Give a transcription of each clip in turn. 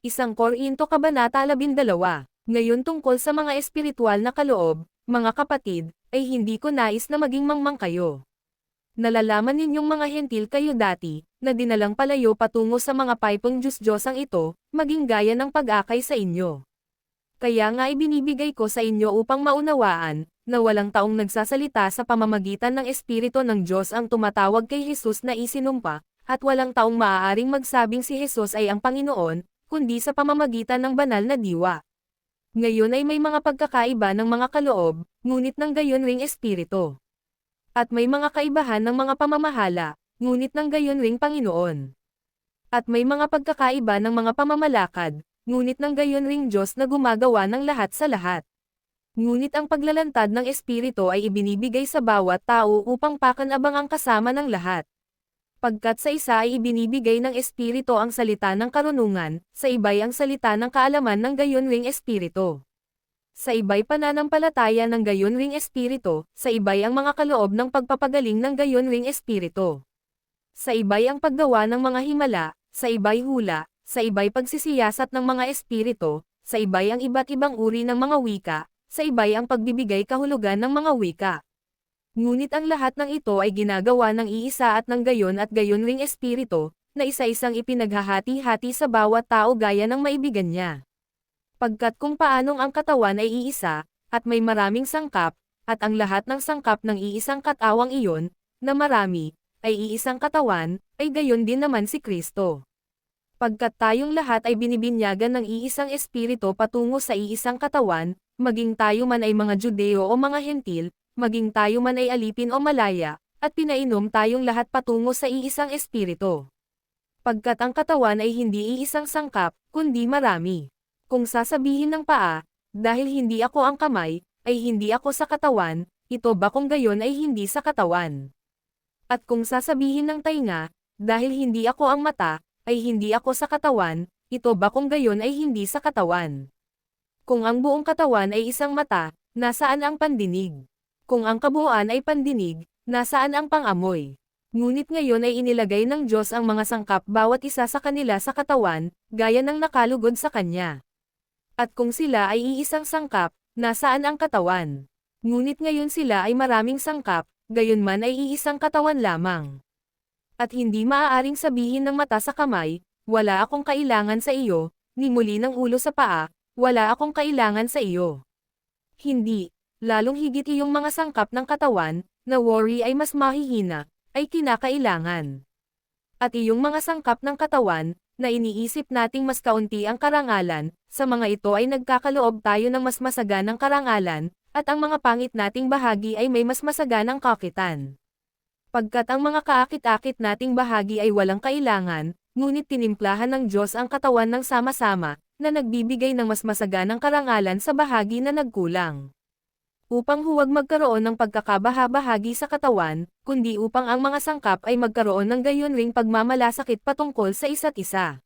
Isang Korinto Kabanata 12. Ngayon tungkol sa mga espiritual na kaloob, mga kapatid, ay hindi ko nais na maging mangmang kayo. Nalalaman ninyong mga hentil kayo dati, na dinalang palayo patungo sa mga paipong Diyos-Diyosang ito, maging gaya ng pag-akay sa inyo. Kaya nga ibinibigay ko sa inyo upang maunawaan, na walang taong nagsasalita sa pamamagitan ng Espiritu ng Diyos ang tumatawag kay Jesus na isinumpa, at walang taong maaaring magsabing si Jesus ay ang Panginoon, kundi sa pamamagitan ng banal na diwa. Ngayon ay may mga pagkakaiba ng mga kaloob, ngunit ng gayon ring Espiritu. At may mga kaibahan ng mga pamamahala, ngunit ng gayon ring Panginoon. At may mga pagkakaiba ng mga pamamalakad, ngunit ng gayon ring Diyos na gumagawa ng lahat sa lahat. Ngunit ang paglalantad ng Espiritu ay ibinibigay sa bawat tao upang pakanabang ang kasama ng lahat. Pagkat sa isa ay ibinibigay ng Espiritu ang salita ng karunungan, sa iba'y ang salita ng kaalaman ng gayon ring Espiritu. Sa iba'y pananampalataya ng gayon ring Espiritu, sa iba'y ang mga kaloob ng pagpapagaling ng gayon ring Espiritu. Sa iba'y ang paggawa ng mga himala, sa iba'y hula, sa iba'y pagsisiyasat ng mga Espiritu, sa iba'y ang iba't ibang uri ng mga wika, sa iba'y ang pagbibigay kahulugan ng mga wika. Ngunit ang lahat ng ito ay ginagawa ng iisa at gayon ring Espiritu, na isa-isang ipinaghahati-hati sa bawat tao gaya ng maibigan niya. Pagkat kung paanong ang katawan ay iisa, at may maraming sangkap, at ang lahat ng sangkap ng iisang katawang iyon, na marami, ay iisang katawan, ay gayon din naman si Kristo. Pagkat tayong lahat ay binibinyagan ng iisang Espiritu patungo sa iisang katawan, maging tayo man ay mga Judeo o mga Hentil, maging tayo man ay alipin o malaya, at pinainom tayong lahat patungo sa iisang Espiritu. Pagkat ang katawan ay hindi iisang sangkap, kundi marami. Kung sasabihin ng paa, dahil hindi ako ang kamay, ay hindi ako sa katawan, ito ba kung gayon ay hindi sa katawan? At kung sasabihin ng tainga, dahil hindi ako ang mata, ay hindi ako sa katawan, ito ba kung gayon ay hindi sa katawan? Kung ang buong katawan ay isang mata, nasaan ang pandinig? Kung ang kabuuan ay pandinig, nasaan ang pangamoy? Ngunit ngayon ay inilagay ng Diyos ang mga sangkap bawat isa sa kanila sa katawan, gaya ng nakalugod sa Kanya. At kung sila ay iisang sangkap, nasaan ang katawan? Ngunit ngayon sila ay maraming sangkap, gayunman ay iisang katawan lamang. At hindi maaaring sabihin ng mata sa kamay, wala akong kailangan sa iyo, ni muli ng ulo sa paa, wala akong kailangan sa iyo. Hindi. Lalong higit iyong mga sangkap ng katawan, na worry ay mas mahihina, ay kinakailangan. At iyong mga sangkap ng katawan, na iniisip nating mas kaunti ang karangalan, sa mga ito ay nagkakaloob tayo ng mas masaganang karangalan, at ang mga pangit nating bahagi ay may mas masaganang kakitan. Pagkat ang mga kaakit-akit nating bahagi ay walang kailangan, ngunit tinimplahan ng Diyos ang katawan ng sama-sama, na nagbibigay ng mas masaganang karangalan sa bahagi na nagkulang. Upang huwag magkaroon ng pagkakabaha-bahagi sa katawan, kundi upang ang mga sangkap ay magkaroon ng gayon ring pagmamalasakit patungkol sa isa't isa.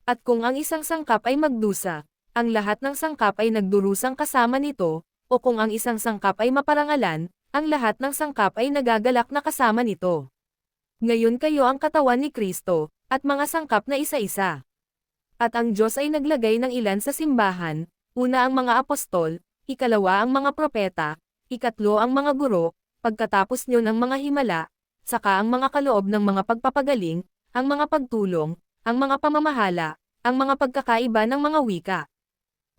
At kung ang isang sangkap ay magdusa, ang lahat ng sangkap ay nagdurusang kasama nito, o kung ang isang sangkap ay maparangalan, ang lahat ng sangkap ay nagagalak na kasama nito. Ngayon kayo ang katawan ni Kristo, at mga sangkap na isa-isa. At ang Diyos ay naglagay ng ilan sa simbahan, una ang mga apostol, ikalawa ang mga propeta, ikatlo ang mga guro, pagkatapos nyo ng mga himala, saka ang mga kaloob ng mga pagpapagaling, ang mga pagtulong, ang mga pamamahala, ang mga pagkakaiba ng mga wika.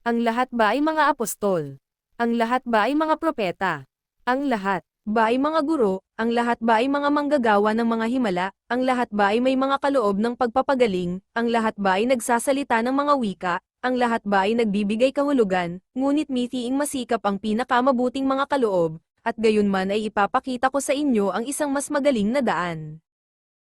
Ang lahat ba ay mga apostol? Ang lahat ba ay mga propeta? Ang lahat ba ay mga guro? Ang lahat ba ay mga manggagawa ng mga himala? Ang lahat ba ay may mga kaloob ng pagpapagaling? Ang lahat ba ay nagsasalita ng mga wika? Ang lahat ba ay nagbibigay kahulugan, ngunit mitiing masikap ang pinakamabuting mga kaloob, at gayunman ay ipapakita ko sa inyo ang isang mas magaling na daan.